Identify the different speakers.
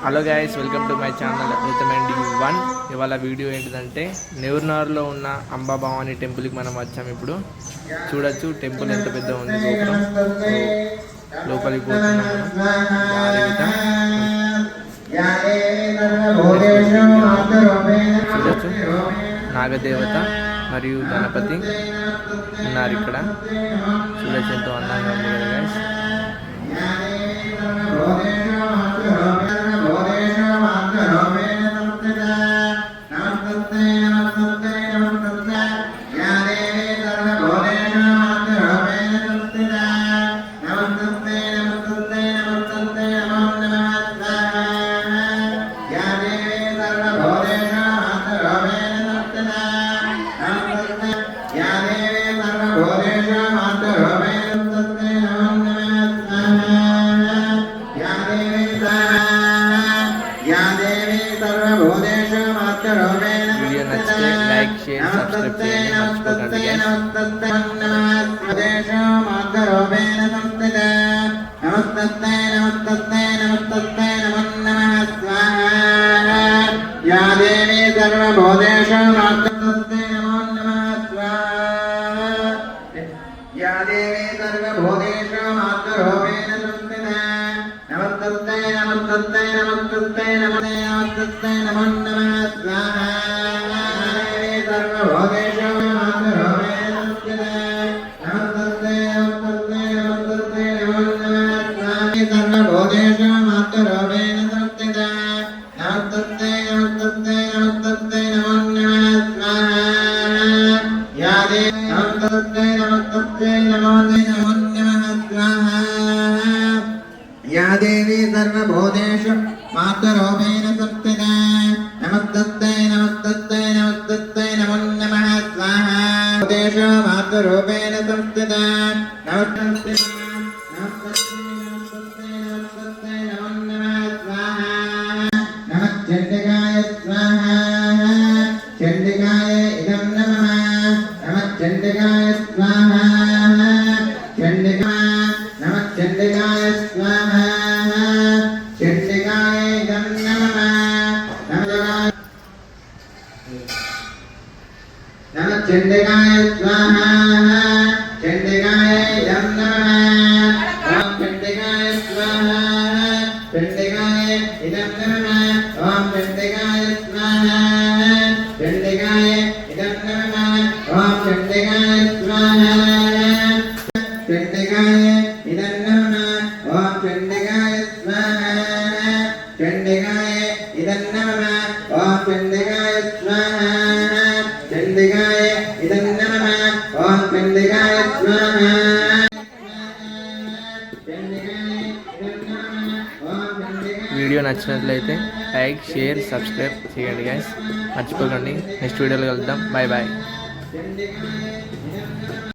Speaker 1: Hello guys, welcome to my channel recommend you one. ఇవాళ video ఏంటిదంటే నెవూర్నగర్లో ఉన్న అంబా భవాని టెంపుల్కి మనం వచ్చాము. ఇప్పుడు చూడొచ్చు టెంపుల్ ఎంత పెద్ద ఉంది. లోపలికి పోతున్నాం. చూడొచ్చు నాగదేవత మరియు గణపతి ఉన్నారు ఇక్కడ. చూడొచ్చు ఎంతో అందంగా ఉంది కదా గైస్. వీడియో నచ్చితే లైక్, షేర్, సబ్స్క్రైబ్ చేయండి या देवी सर्वभूतेषु मातृरूपेण संस्थिता नमस्तस्यै नमस्तस्यै नमस्तस्यै नमो नमः स्वाहा भूतेषु मातृरूपेण संस्थिता नमस्तस्यै नमस्तस्यै नमस्तस्यै नमो नमः स्वाहा नमः चण्डिकाय स्वाहा चण्डिकाय इदं नमः नमः चण्डिकाय स्वाहा चण्डिका नमः चण्डिकाय स्वाहा चण्डिकाय इदं नमः नमः चण्डिकाय स्वाहा चण्डिकाय इदं नमः ॐ चण्डिकाय स्वाहा चण्डिकाय इदं नमः ॐ चण्डिकाय स्वाहा चण्डिकाय इदं नमः ॐ चण्डिकाय स्वाहा चण्डिकाय इदं नमः ॐ चण्डिकाय स्वाहा चण्डिकाय इदं नमः ॐ चण्डिकाय स्वाहा चण्डिकाय इदं नमः ॐ चण्डिकाय स्वाहा వీడియో నచ్చినట్లయితే లైక్, షేర్, సబ్స్క్రైబ్ చేయండి గైస్. మర్చిపోకండి. నెక్స్ట్ వీడియోలో కలుద్దాం. Bye bye.